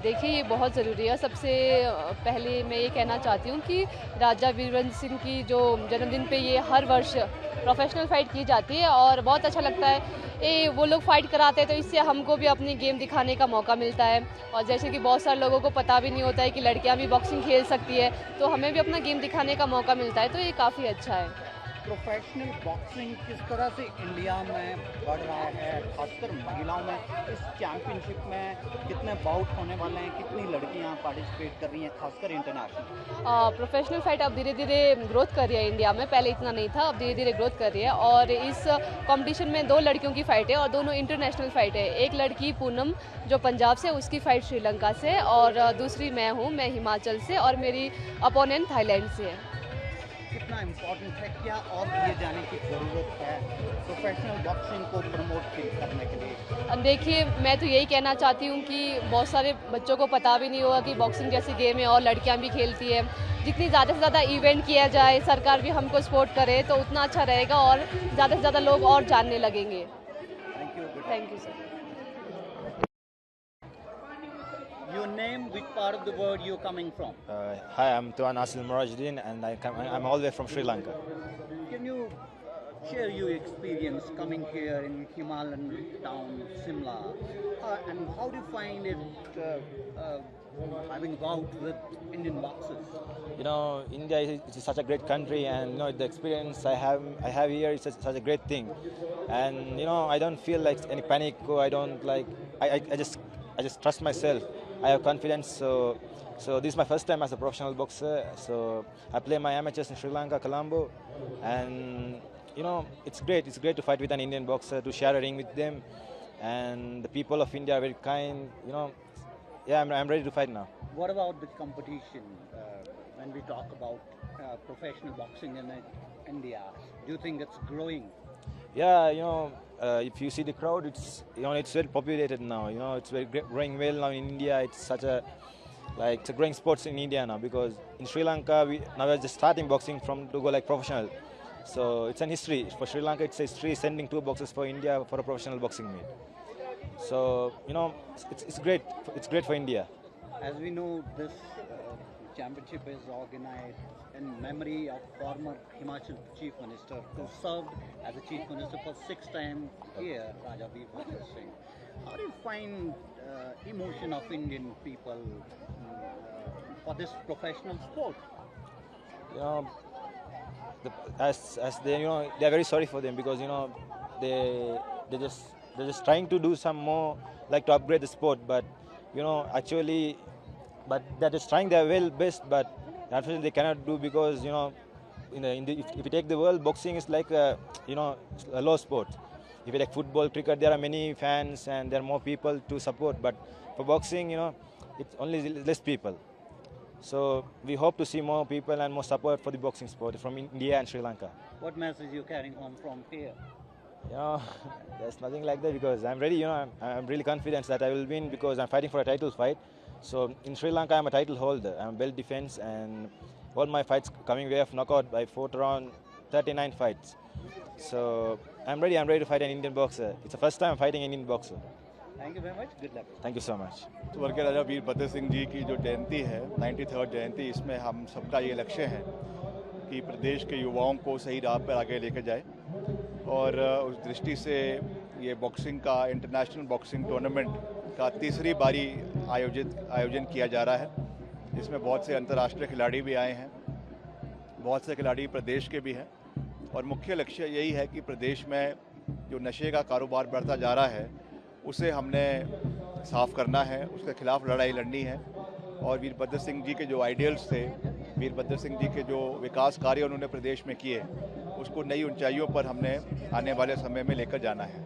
देखिए ये बहुत ज़रूरी है। सबसे पहले मैं ये कहना चाहती हूँ कि राजा वीरभद्र सिंह की जो जन्मदिन पे ये हर वर्ष प्रोफेशनल फ़ाइट की जाती है और बहुत अच्छा लगता है। वो लोग फ़ाइट कराते हैं तो इससे हमको भी अपनी गेम दिखाने का मौका मिलता है और जैसे कि बहुत सारे लोगों को पता भी नहीं होता है कि लड़कियाँ भी बॉक्सिंग खेल सकती है, तो हमें भी अपना गेम दिखाने का मौका मिलता है, तो ये काफ़ी अच्छा है। प्रोफेशनल बॉक्सिंग किस तरह से इंडिया में बढ़ रहा है, खासकर महिलाओं में? इस चैम्पियनशिप में कितने बाउट होने वाले हैं, कितनी लड़कियां पार्टिसिपेट कर रही हैं, खासकर इंटरनेशनल? प्रोफेशनल फ़ाइट अब धीरे-धीरे ग्रोथ कर रही है इंडिया में, पहले इतना नहीं था, अब धीरे-धीरे ग्रोथ कर रही है और इस कॉम्पिटिशन में 2 लड़कियों की फ़ाइट है और दोनों इंटरनेशनल फ़ाइट है। एक लड़की पूनम जो पंजाब से, उसकी फ़ाइट श्रीलंका से और दूसरी मैं हूँ, मैं हिमाचल से और मेरी अपोनेंट थाईलैंड से है। कितना इम्पोर्टेंट है, क्या और किए जाने की ज़रूरत है प्रोफेशनल बॉक्सिंग को प्रमोट करने के लिए? देखिए, मैं तो यही कहना चाहती हूँ कि बहुत सारे बच्चों को पता भी नहीं होगा कि बॉक्सिंग जैसी गेम है और लड़कियाँ भी खेलती है। जितनी ज़्यादा से ज़्यादा इवेंट किया जाए, सरकार भी हमको सपोर्ट करे तो उतना अच्छा रहेगा और ज़्यादा से ज़्यादा लोग और जानने लगेंगे। Thank you. Thank you sir. Your name, which part of the world you're coming from? Hi, I'm Tuan Asil Murajdin and I'm all the way from Sri Lanka. Can you share your experience coming here in Himalayan town, Simla? And how do you find it having bout with Indian boxers? You know, India is such a great country, and you know the experience I have here is such a great thing. And you know, I don't feel like any panic. Or I don't like. I just trust myself. I have confidence. So this is my first time as a professional boxer. So I play my amateurs in Sri Lanka, Colombo, and you know it's great. It's great to fight with an Indian boxer, to share a ring with them, and the people of India are very kind. You know, yeah, I'm ready to fight now. What about the competition when we talk about professional boxing in India? Do you think it's growing? Yeah, you know, if you see the crowd, it's very populated now. You know, it's growing well now in India. It's such a it's a growing sports in India now because in Sri Lanka we're just starting boxing to go like professional. So it's an history for Sri Lanka. It's a history sending 2 boxers for India for a professional boxing meet. So you know, it's great. It's great for India. As we know, this championship is organized in memory of former Himachal Chief Minister who served as a Chief Minister for 6 times here, Raja Veerpal Singh. How do you find emotion of Indian people for this professional sport? You know, as they they're very sorry for them because you know they're just trying to do some more like to upgrade the sport, but you know actually, but they're just trying their well best, but unfortunately they cannot do because you know if you take the world, boxing is like a a low sport. If you like football, cricket, there are many fans and there are more people to support, but for boxing, you know, it's only less people. So we hope to see more people and more support for the boxing sport from India and Sri Lanka. What message you carrying home from here? You know, there's nothing like that because I'm ready. You know, I'm really confident that I will win because I'm fighting for a title fight. So in Sri Lanka, I'm a title holder. I'm belt defense, and all my fights coming way of knockout by 4th round, 39 fights. So I'm ready. I'm ready to fight an Indian boxer. It's the first time I'm fighting an Indian boxer. Thank you very much. Good luck. Thank you so much. स्वर्गीय राजा वीरभद्र सिंह जी की जो जयंती है 93rd जयंती, इसमें हम सबका ये लक्ष्य है कि प्रदेश के युवाओं को सही राह पर आगे लेकर जाए और उस दृष्टि से ये बॉक्सिंग का इंटरनेशनल बॉक्सिंग टूर्नामेंट का तीसरी बारी आयोजन किया जा रहा है। इसमें बहुत से अंतर्राष्ट्रीय खिलाड़ी भी आए हैं, बहुत से खिलाड़ी प्रदेश के भी हैं और मुख्य लक्ष्य यही है कि प्रदेश में जो नशे का कारोबार बढ़ता जा रहा है उसे हमने साफ़ करना है, उसके खिलाफ लड़ाई लड़नी है और वीरभद्र सिंह जी के जो आइडियल्स थे, वीरभद्र सिंह जी के जो विकास कार्य उन्होंने प्रदेश में किए, उसको नई ऊंचाइयों पर हमने आने वाले समय में लेकर जाना है।